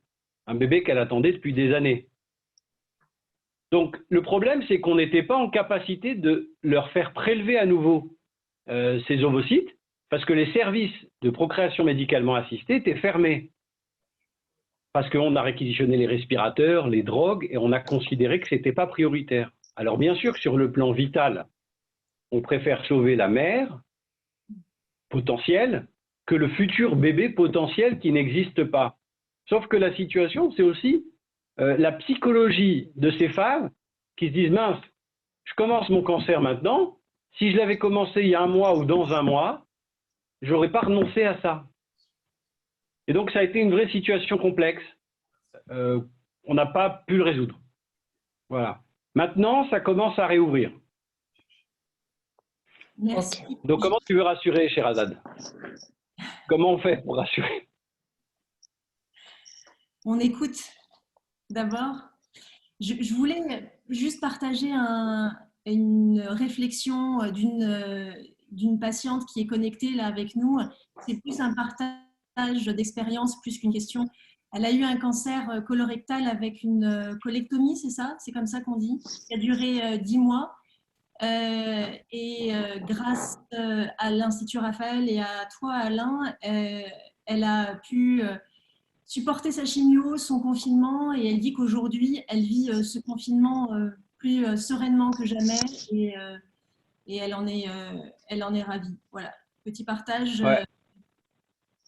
Un bébé qu'elle attendait depuis des années. Donc le problème, c'est qu'on n'était pas en capacité de leur faire prélever à nouveau ces ovocytes, parce que les services de procréation médicalement assistée étaient fermés. Parce qu'on a réquisitionné les respirateurs, les drogues, et on a considéré que ce n'était pas prioritaire. Alors bien sûr que sur le plan vital, on préfère sauver la mère potentielle que le futur bébé potentiel qui n'existe pas. Sauf que la situation, c'est aussi la psychologie de ces femmes qui se disent « mince, je commence mon cancer maintenant, si je l'avais commencé il y a 1 mois ou dans 1 mois, je n'aurais pas renoncé à ça. » Et donc ça a été une vraie situation complexe. On n'a pas pu le résoudre. Voilà. Maintenant, ça commence à réouvrir. Merci. Donc, comment tu veux rassurer, Sherazade? Comment on fait pour rassurer? On écoute d'abord. Je voulais juste partager une réflexion d'une patiente qui est connectée là avec nous. C'est plus un partage d'expérience plus qu'une question. Elle a eu un cancer colorectal avec une colectomie, c'est ça? C'est comme ça qu'on dit? Qui a duré 10 mois. Grâce à l'Institut Raphaël et à toi, Alain, elle a pu supporter sa chimio, son confinement, et elle dit qu'aujourd'hui, elle vit ce confinement plus sereinement que jamais, et elle en est ravie. Voilà, petit partage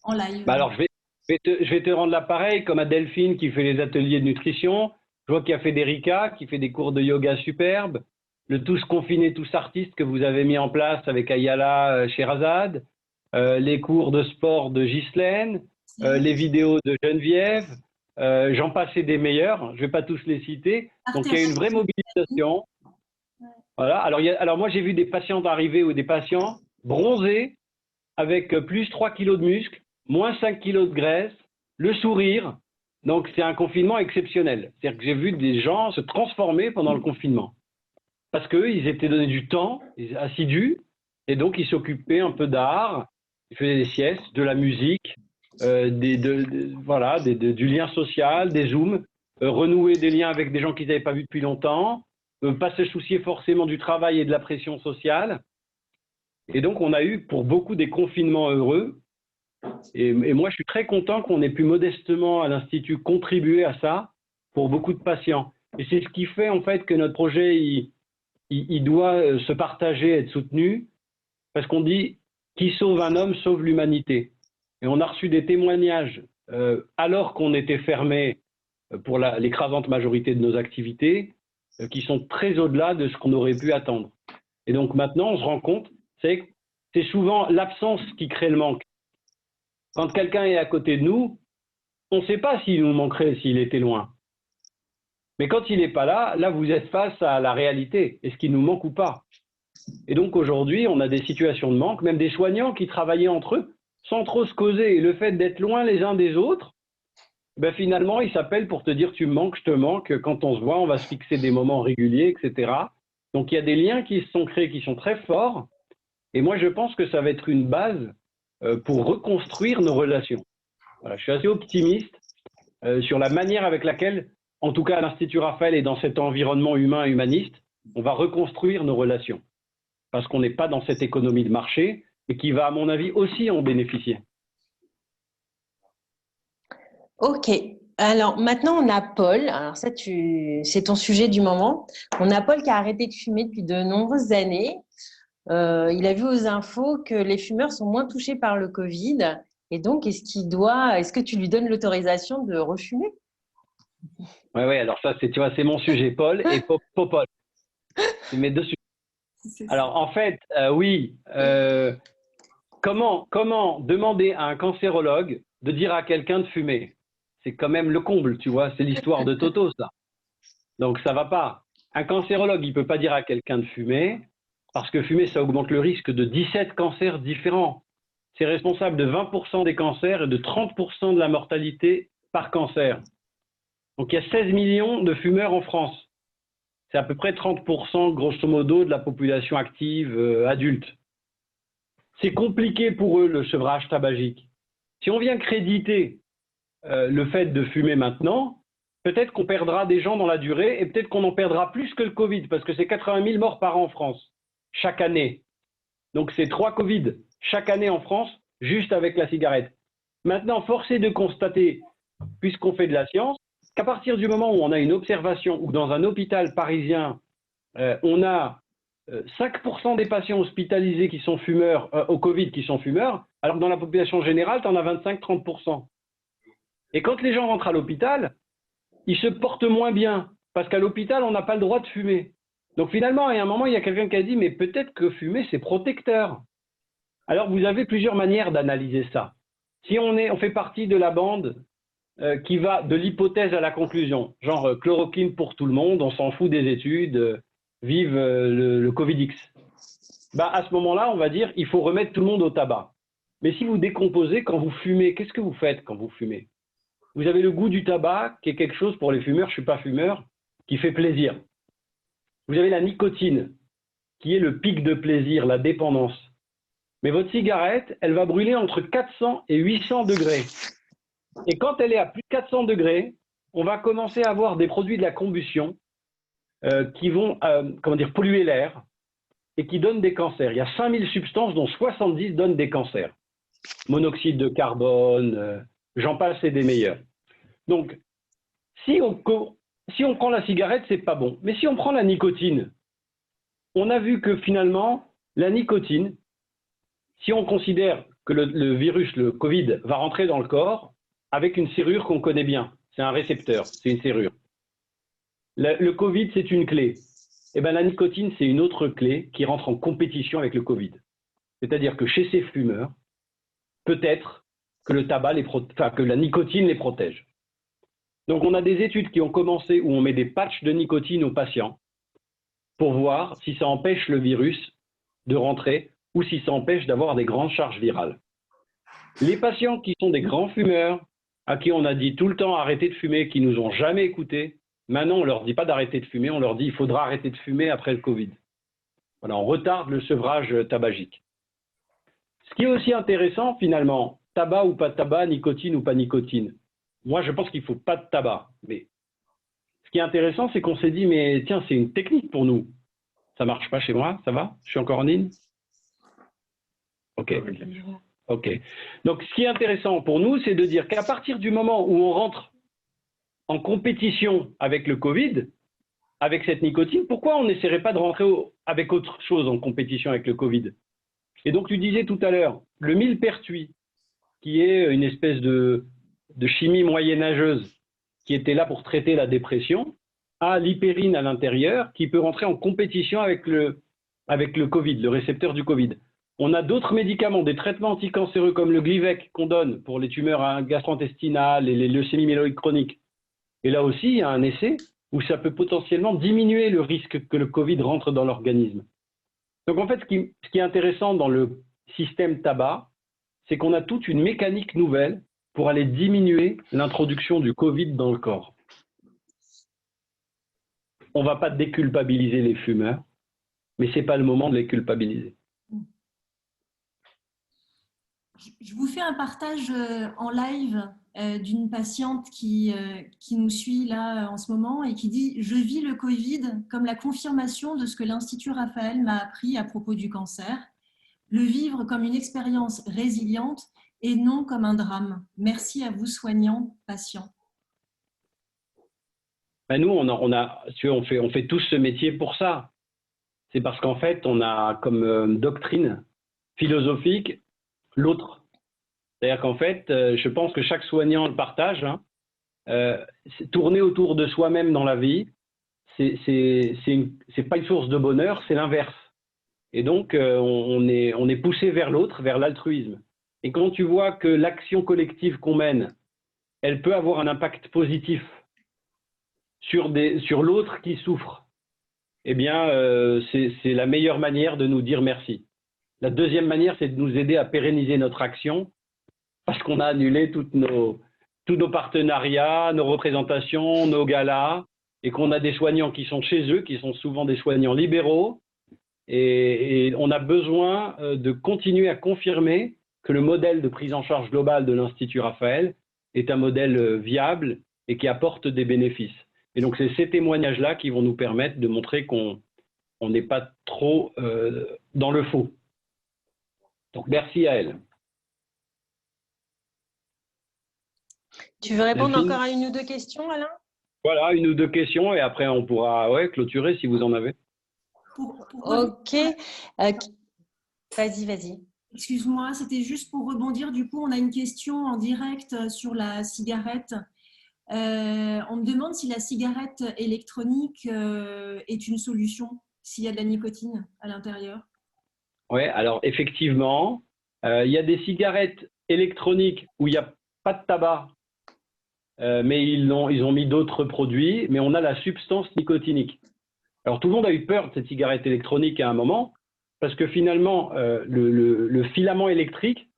en live. Alors, je vais te rendre l'appareil comme à Delphine qui fait les ateliers de nutrition. Je vois qu'il y a Federica qui fait des cours de yoga superbes. Le Tous Confinés, Tous Artistes que vous avez mis en place avec Ayala Sherazade. Les cours de sport de Ghislaine. Les vidéos de Geneviève. J'en passais des meilleurs. Je ne vais pas tous les citer. Donc, il y a une vraie mobilisation. Voilà. Alors moi, j'ai vu des patientes arriver ou des patients bronzés avec plus 3 kilos de muscles. moins 5 kilos de graisse, le sourire. Donc, c'est un confinement exceptionnel. C'est-à-dire que j'ai vu des gens se transformer pendant le confinement. Parce qu'ils étaient donnés du temps, assidus, et donc ils s'occupaient un peu d'art, ils faisaient des siestes, de la musique, du lien social, des zooms, renouer des liens avec des gens qu'ils n'avaient pas vus depuis longtemps, pas se soucier forcément du travail et de la pression sociale. Et donc, on a eu pour beaucoup des confinements heureux. Et moi, je suis très content qu'on ait pu modestement à l'Institut contribuer à ça pour beaucoup de patients. Et c'est ce qui fait en fait que notre projet, il doit se partager, être soutenu, parce qu'on dit qui sauve un homme sauve l'humanité. Et on a reçu des témoignages alors qu'on était fermé pour l'écrasante majorité de nos activités, qui sont très au-delà de ce qu'on aurait pu attendre. Et donc maintenant, on se rend compte, c'est souvent l'absence qui crée le manque. Quand quelqu'un est à côté de nous, on ne sait pas s'il nous manquerait s'il était loin. Mais quand il n'est pas là, là, vous êtes face à la réalité. Est-ce qu'il nous manque ou pas? Et donc aujourd'hui, on a des situations de manque, même des soignants qui travaillaient entre eux sans trop se causer. Et le fait d'être loin les uns des autres, ben finalement, ils s'appellent pour te dire tu me manques, je te manque. Quand on se voit, on va se fixer des moments réguliers, etc. Donc il y a des liens qui se sont créés qui sont très forts. Et moi, je pense que ça va être une base pour reconstruire nos relations. Voilà, je suis assez optimiste sur la manière avec laquelle, en tout cas à l'Institut Raphaël et dans cet environnement humain et humaniste, on va reconstruire nos relations. Parce qu'on n'est pas dans cette économie de marché et qui va, à mon avis, aussi en bénéficier. Ok. Alors maintenant, on a Paul. Alors ça, c'est ton sujet du moment. On a Paul qui a arrêté de fumer depuis de nombreuses années. Il a vu aux infos que les fumeurs sont moins touchés par le Covid. Et donc, est-ce que tu lui donnes l'autorisation de refumer? Oui, alors ça, tu vois, c'est mon sujet, Paul et Popol. C'est mes deux sujets. Alors, en fait, oui. Comment demander à un cancérologue de dire à quelqu'un de fumer? C'est quand même le comble, tu vois. C'est l'histoire de Toto, ça. Donc, ça va pas. Un cancérologue, il peut pas dire à quelqu'un de fumer, parce que fumer, ça augmente le risque de 17 cancers différents. C'est responsable de 20% des cancers et de 30% de la mortalité par cancer. Donc, il y a 16 millions de fumeurs en France. C'est à peu près 30%, grosso modo, de la population active adulte. C'est compliqué pour eux, le sevrage tabagique. Si on vient créditer le fait de fumer maintenant, peut-être qu'on perdra des gens dans la durée et peut-être qu'on en perdra plus que le Covid, parce que c'est 80 000 morts par an en France, chaque année. Donc, c'est 3 Covid chaque année en France, juste avec la cigarette. Maintenant, force est de constater, puisqu'on fait de la science, qu'à partir du moment où on a une observation ou dans un hôpital parisien, on a 5% des patients hospitalisés qui sont fumeurs, au Covid qui sont fumeurs, alors que dans la population générale, tu en as 25-30%. Et quand les gens rentrent à l'hôpital, ils se portent moins bien, parce qu'à l'hôpital, on n'a pas le droit de fumer. Donc finalement, à un moment, il y a quelqu'un qui a dit, mais peut-être que fumer, c'est protecteur. Alors vous avez plusieurs manières d'analyser ça. Si on fait partie de la bande qui va de l'hypothèse à la conclusion, genre chloroquine pour tout le monde, on s'en fout des études, vive le Covid-X. Bah, à ce moment-là, on va dire il faut remettre tout le monde au tabac. Mais si vous décomposez quand vous fumez, qu'est-ce que vous faites quand vous fumez? Vous avez le goût du tabac, qui est quelque chose pour les fumeurs, je ne suis pas fumeur, qui fait plaisir. Vous avez la nicotine, qui est le pic de plaisir, la dépendance. Mais votre cigarette, elle va brûler entre 400 et 800 degrés. Et quand elle est à plus de 400 degrés, on va commencer à avoir des produits de la combustion qui vont polluer l'air et qui donnent des cancers. Il y a 5000 substances dont 70 donnent des cancers. Monoxyde de carbone, j'en passe et des meilleurs. Donc, si on prend la cigarette, c'est pas bon. Mais si on prend la nicotine, on a vu que finalement, la nicotine, si on considère que le virus, le Covid, va rentrer dans le corps avec une serrure qu'on connaît bien, c'est un récepteur, c'est une serrure. Le Covid, c'est une clé. Eh bien, la nicotine, c'est une autre clé qui rentre en compétition avec le Covid. C'est-à-dire que chez ces fumeurs, peut-être que que la nicotine les protège. Donc, on a des études qui ont commencé où on met des patchs de nicotine aux patients pour voir si ça empêche le virus de rentrer ou si ça empêche d'avoir des grandes charges virales. Les patients qui sont des grands fumeurs, à qui on a dit tout le temps arrêtez de fumer, qui nous ont jamais écoutés, maintenant on leur dit pas d'arrêter de fumer, on leur dit il faudra arrêter de fumer après le Covid. Voilà, on retarde le sevrage tabagique. Ce qui est aussi intéressant finalement, tabac ou pas tabac, nicotine ou pas nicotine. Moi je pense qu'il ne faut pas de tabac, mais ce qui est intéressant c'est qu'on s'est dit mais tiens c'est une technique pour nous. Ça marche pas chez moi, ça va? Je suis encore en ligne? Ok. Ok. Donc, ce qui est intéressant pour nous, c'est de dire qu'à partir du moment où on rentre en compétition avec le Covid, avec cette nicotine, pourquoi on n'essaierait pas de rentrer avec autre chose en compétition avec le Covid? Et donc, tu disais tout à l'heure, le millepertuis, qui est une espèce de chimie moyenâgeuse qui était là pour traiter la dépression, a l'hypérine à l'intérieur qui peut rentrer en compétition avec le Covid, le récepteur du Covid. On a d'autres médicaments, des traitements anticancéreux comme le Glivec qu'on donne pour les tumeurs gastro-intestinales et les leucémies myéloïdes chroniques. Et là aussi, il y a un essai où ça peut potentiellement diminuer le risque que le Covid rentre dans l'organisme. Donc en fait, ce qui est intéressant dans le système tabac, c'est qu'on a toute une mécanique nouvelle pour aller diminuer l'introduction du Covid dans le corps. On ne va pas déculpabiliser les fumeurs, mais ce n'est pas le moment de les culpabiliser. Je vous fais un partage en live d'une patiente qui nous suit là en ce moment et qui dit « Je vis le Covid comme la confirmation de ce que l'Institut Raphaël m'a appris à propos du cancer, le vivre comme une expérience résiliente et non comme un drame. Merci à vous soignants, patients. » Ben nous, on fait tous ce métier pour ça. C'est parce qu'en fait, on a comme doctrine philosophique l'autre. C'est-à-dire qu'en fait, je pense que chaque soignant le partage. Tourner autour de soi-même dans la vie, c'est pas une source de bonheur, c'est l'inverse. Et donc, on est poussé vers l'autre, vers l'altruisme. Et quand tu vois que l'action collective qu'on mène, elle peut avoir un impact positif sur l'autre qui souffre, eh bien, c'est la meilleure manière de nous dire merci. La deuxième manière, c'est de nous aider à pérenniser notre action parce qu'on a annulé tous nos partenariats, nos représentations, nos galas, et qu'on a des soignants qui sont chez eux, qui sont souvent des soignants libéraux, et on a besoin de continuer à confirmer que le modèle de prise en charge globale de l'Institut Raphaël est un modèle viable et qui apporte des bénéfices. Et donc, c'est ces témoignages-là qui vont nous permettre de montrer qu'on n'est pas trop dans le faux. Donc, merci à elle. Tu veux répondre encore à une ou deux questions, Alain? Voilà, une ou deux questions et après on pourra clôturer si vous en avez. Ok. Vas-y. Excuse-moi, c'était juste pour rebondir. Du coup, on a une question en direct sur la cigarette. On me demande si la cigarette électronique est une solution, s'il y a de la nicotine à l'intérieur. Oui, alors effectivement, il y a des cigarettes électroniques où il n'y a pas de tabac, mais ils ont mis d'autres produits, mais on a la substance nicotinique. Alors tout le monde a eu peur de cette cigarette électronique à un moment, parce que finalement, le filament électrique,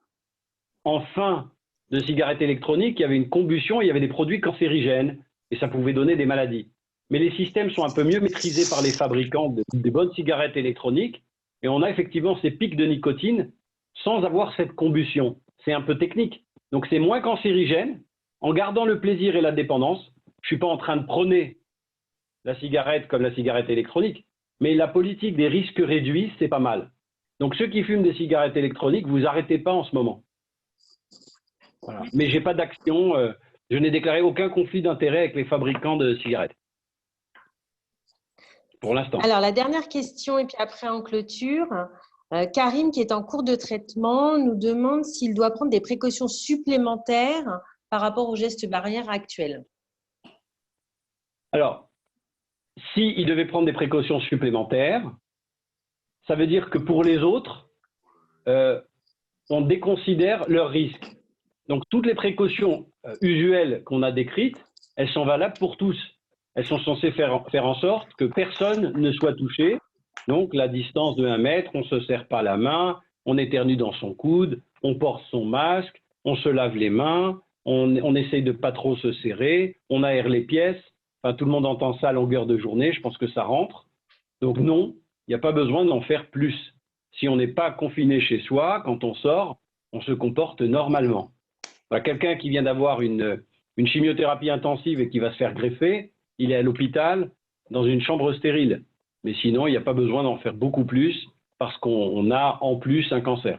en fin de cigarette électronique, il y avait une combustion, il y avait des produits cancérigènes, et ça pouvait donner des maladies. Mais les systèmes sont un peu mieux maîtrisés par les fabricants des bonnes cigarettes électroniques, et on a effectivement ces pics de nicotine sans avoir cette combustion. C'est un peu technique. Donc c'est moins cancérigène, en gardant le plaisir et la dépendance. Je ne suis pas en train de prôner la cigarette comme la cigarette électronique, mais la politique des risques réduits, c'est pas mal. Donc ceux qui fument des cigarettes électroniques, vous arrêtez pas en ce moment. Voilà. Mais je n'ai pas d'action, je n'ai déclaré aucun conflit d'intérêt avec les fabricants de cigarettes. Pour l'instant. Alors, la dernière question, et puis après en clôture, Karine, qui est en cours de traitement, nous demande s'il doit prendre des précautions supplémentaires par rapport aux gestes barrières actuels. Alors, s'il devait prendre des précautions supplémentaires, ça veut dire que pour les autres, on déconsidère leurs risques. Donc, toutes les précautions usuelles qu'on a décrites, elles sont valables pour tous. Elles sont censées faire en sorte que personne ne soit touché. Donc, la distance de 1 mètre, on ne se serre pas la main, on éternue dans son coude, on porte son masque, on se lave les mains, on essaye de pas trop se serrer, on aère les pièces. Enfin, tout le monde entend ça à longueur de journée, je pense que ça rentre. Donc non, il n'y a pas besoin d'en faire plus. Si on n'est pas confiné chez soi, quand on sort, on se comporte normalement. Enfin, quelqu'un qui vient d'avoir une chimiothérapie intensive et qui va se faire greffer, il est à l'hôpital dans une chambre stérile. Mais sinon, il n'y a pas besoin d'en faire beaucoup plus parce qu'on a en plus un cancer.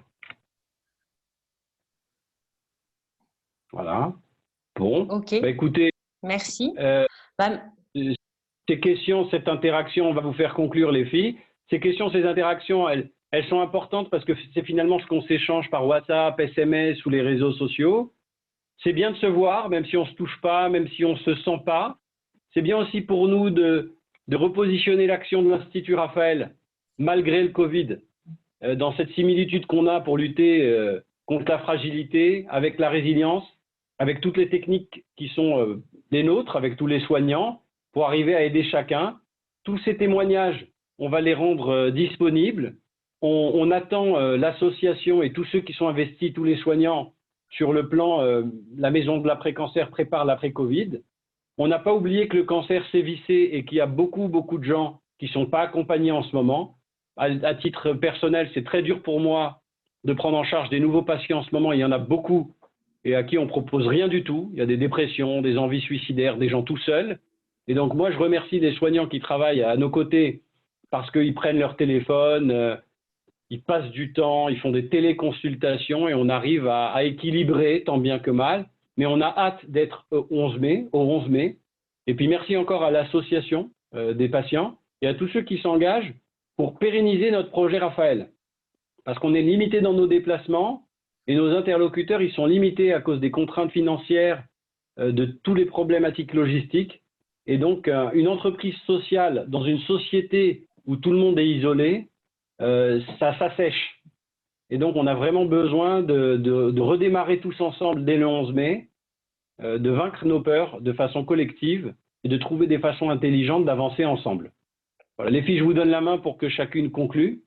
Voilà. Bon. Ok. Bah, écoutez. Merci. Ces questions, cette interaction, on va vous faire conclure les filles. Ces questions, ces interactions, elles sont importantes parce que c'est finalement ce qu'on s'échange par WhatsApp, SMS ou les réseaux sociaux. C'est bien de se voir, même si on ne se touche pas, même si on ne se sent pas. C'est bien aussi pour nous de repositionner l'action de l'Institut Raphaël, malgré le Covid, dans cette similitude qu'on a pour lutter contre la fragilité, avec la résilience, avec toutes les techniques qui sont les nôtres, avec tous les soignants, pour arriver à aider chacun. Tous ces témoignages, on va les rendre disponibles. On attend l'association et tous ceux qui sont investis, tous les soignants, sur le plan la maison de l'après-cancer prépare l'après-Covid. On n'a pas oublié que le cancer sévissait et qu'il y a beaucoup de gens qui ne sont pas accompagnés en ce moment. À titre personnel, c'est très dur pour moi de prendre en charge des nouveaux patients en ce moment. Il y en a beaucoup et à qui on ne propose rien du tout. Il y a des dépressions, des envies suicidaires, des gens tout seuls. Et donc moi, je remercie les soignants qui travaillent à nos côtés parce qu'ils prennent leur téléphone, ils passent du temps, ils font des téléconsultations et on arrive à équilibrer tant bien que mal. Mais on a hâte d'être au 11 mai. Et puis merci encore à l'association des patients et à tous ceux qui s'engagent pour pérenniser notre projet Raphaël. Parce qu'on est limité dans nos déplacements et nos interlocuteurs, ils sont limités à cause des contraintes financières, de tous les problématiques logistiques. Et donc, une entreprise sociale dans une société où tout le monde est isolé, ça s'assèche. Et donc, on a vraiment besoin de redémarrer tous ensemble dès le 11 mai, de vaincre nos peurs de façon collective et de trouver des façons intelligentes d'avancer ensemble. Voilà, les filles, je vous donne la main pour que chacune conclue.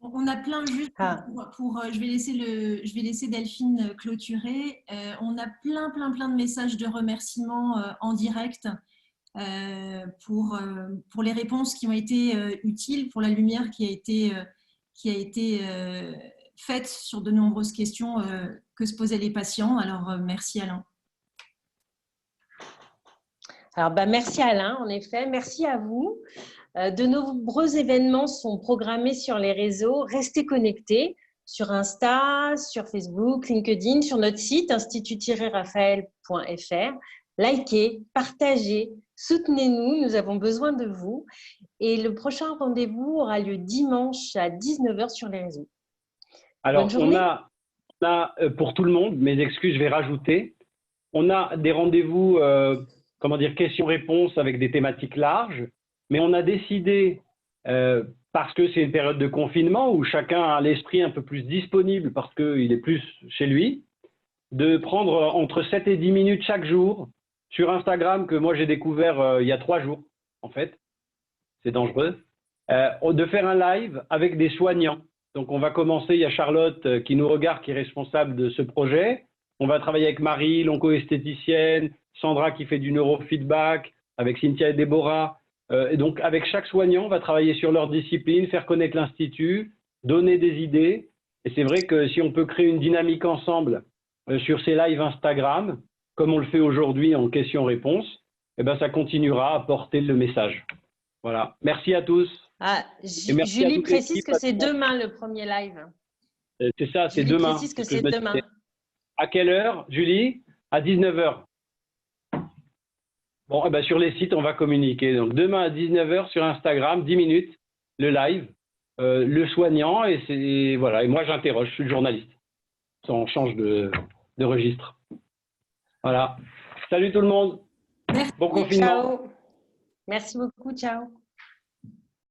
On a plein, juste je vais laisser Delphine clôturer. On a plein de messages de remerciements en direct pour les réponses qui ont été utiles, pour la lumière qui a été faite sur de nombreuses questions que se posaient les patients. Alors, merci Alain. Alors, merci Alain, en effet. Merci à vous. De nombreux événements sont programmés sur les réseaux. Restez connectés sur Insta, sur Facebook, LinkedIn, sur notre site institut-raphaël.fr. Likez, partagez, soutenez-nous, nous avons besoin de vous. Et le prochain rendez-vous aura lieu dimanche à 19h sur les réseaux. Alors, on a pour tout le monde, mes excuses, je vais rajouter, on a des rendez-vous, questions-réponses avec des thématiques larges, mais on a décidé, parce que c'est une période de confinement où chacun a l'esprit un peu plus disponible parce qu'il est plus chez lui, de prendre entre 7 et 10 minutes chaque jour sur Instagram, que moi j'ai découvert il y a 3 jours, en fait, c'est dangereux, de faire un live avec des soignants. Donc on va commencer, il y a Charlotte qui nous regarde, qui est responsable de ce projet. On va travailler avec Marie, l'onco-esthéticienne, Sandra qui fait du neurofeedback, avec Cynthia et Déborah. Et donc avec chaque soignant, on va travailler sur leur discipline, faire connaître l'Institut, donner des idées. Et c'est vrai que si on peut créer une dynamique ensemble sur ces lives Instagram, comme on le fait aujourd'hui en questions-réponses, eh ben, ça continuera à porter le message. Voilà. Merci à tous. Julie précise que c'est demain le premier live. C'est ça, c'est demain. Julie précise que c'est demain. À quelle heure, Julie? À 19h. Bon, eh ben, sur les sites, on va communiquer. Donc demain à 19h sur Instagram, 10 minutes, le live, le soignant, et voilà. Et moi, j'interroge, je suis le journaliste. On change de registre. Voilà. Salut tout le monde. Merci, bon confinement. Ciao. Merci beaucoup, ciao.